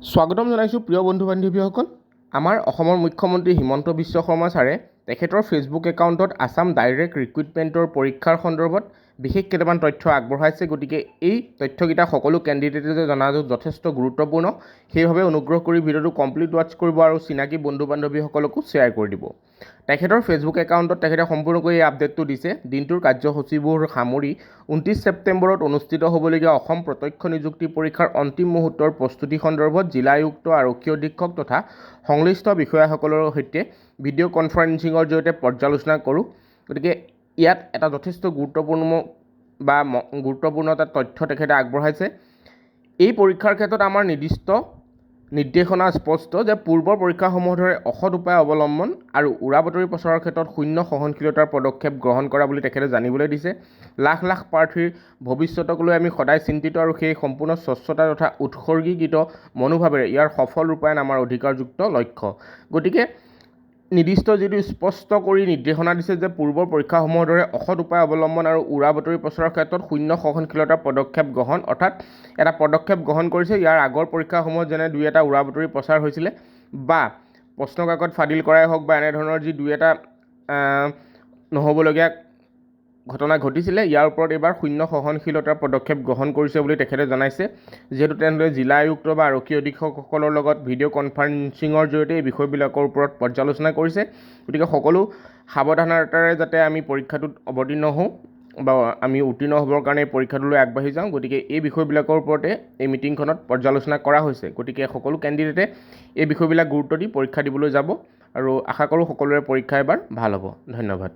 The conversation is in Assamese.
স্বাগতম জনাইছোঁ প্ৰিয় বন্ধু বান্ধৱীসকল। আমাৰ অসমৰ মুখ্যমন্ত্ৰী হিমন্ত বিশ্ব শৰ্মা ছাৰে তেখেতৰ ফেচবুক একাউণ্টত আছাম ডাইৰেক্ট ৰিক্ৰুইটমেণ্টৰ পৰীক্ষাৰ সন্দৰ্ভত বিশেষ কেইটামান তথ্য আগবঢ়াইছে। গতিকে এই তথ্যকেইটা সকলো কেণ্ডিডেটে জনাটো যথেষ্ট গুৰুত্বপূৰ্ণ। সেইবাবে অনুগ্ৰহ কৰি ভিডিঅ'টো কমপ্লিট ৱাচ কৰিব আৰু চিনাকি বন্ধু বান্ধৱীসকলকো শ্বেয়াৰ কৰি দিব। তেখেতৰ ফেচবুক একাউণ্টত তেখেতে সম্পূৰ্ণকৈ এই আপডেটটো দিছে। দিনটোৰ কাৰ্যসূচীবোৰ সামৰি 29 ছেপ্টেম্বৰত অনুষ্ঠিত হ'বলগীয়া অসম প্ৰত্যক্ষ নিযুক্তি পৰীক্ষাৰ অন্তিম মুহূৰ্তৰ প্ৰস্তুতি সন্দৰ্ভত জিলা আয়ুক্ত আৰক্ষী অধীক্ষক তথা সংশ্লিষ্ট বিষয়াসকলৰ সৈতে ভিডিঅ' কনফাৰেন্সিঙৰ জৰিয়তে পৰ্যালোচনা কৰোঁ। গতিকে ইয়াত এটা যথেষ্ট গুৰুত্বপূৰ্ণ এটা তথ্য তেখেতে আগবঢ়াইছে। এই পৰীক্ষাৰ ক্ষেত্ৰত আমাৰ নিৰ্দিষ্ট নিৰ্দেশনা স্পষ্ট যে পূৰ্বৰ পৰীক্ষাসমূহৰ দৰে অসৎ উপায় অৱলম্বন আৰু উৰা বাতৰি প্ৰচাৰৰ ক্ষেত্ৰত শূন্য সহনশীলতাৰ পদক্ষেপ গ্ৰহণ কৰা বুলি তেখেতে জানিবলৈ দিছে। লাখ লাখ প্ৰাৰ্থীৰ ভৱিষ্যতক লৈ আমি সদায় চিন্তিত আৰু সেই সম্পূৰ্ণ স্বচ্ছতা তথা উৎসৰ্গীকৃত মনোভাৱেৰে ইয়াৰ সফল ৰূপায়ণ আমাৰ অধিকাৰযুক্ত লক্ষ্য। গতিকে নিৰ্দিষ্ট যিটো স্পষ্ট কৰি নিৰ্দেশনা দিছে যে পূৰ্বৰ পৰীক্ষাসমূহৰ দৰে অসৎ উপায় অৱলম্বন আৰু উৰা বাতৰি প্ৰচাৰৰ ক্ষেত্ৰত শূন্য সহনশীলতাৰ পদক্ষেপ গ্ৰহণ, অৰ্থাৎ এটা পদক্ষেপ গ্ৰহণ কৰিছে। ইয়াৰ আগৰ পৰীক্ষাসমূহত যেনে দুই এটা উৰা বাতৰি প্ৰচাৰ হৈছিলে বা প্ৰশ্ন কাকত ফাদিল কৰাই হওক বা এনেধৰণৰ যি দুই এটা নহ'বলগীয়া ঘটনা ঘটিছিলে, ইয়াৰ ওপৰত এইবাৰ শূন্য সহনশীলতাৰ পদক্ষেপ গ্ৰহণ কৰিছে বুলি তেখেতে জনাইছে। যিহেতু তেনেদৰে জিলা আয়ুক্ত বা আৰক্ষী অধীক্ষকসকলৰ লগত ভিডিঅ' কনফাৰেন্সিঙৰ জৰিয়তে এই বিষয়বিলাকৰ ওপৰত পৰ্যালোচনা কৰিছে। গতিকে সকলো সাৱধানতাৰে যাতে আমি পৰীক্ষাটোত অৱতীৰ্ণ হওঁ বা আমি উত্তীৰ্ণ হ'বৰ কাৰণে এই পৰীক্ষাটোলৈ আগবাঢ়ি যাওঁ, গতিকে এই বিষয়বিলাকৰ ওপৰতে এই মিটিংখনত পৰ্যালোচনা কৰা হৈছে। গতিকে সকলো কেণ্ডিডেটে এই বিষয়বিলাক গুৰুত্ব দি পৰীক্ষা দিবলৈ যাব আৰু আশা কৰোঁ সকলোৰে পৰীক্ষা এবাৰ ভাল হ'ব। ধন্যবাদ।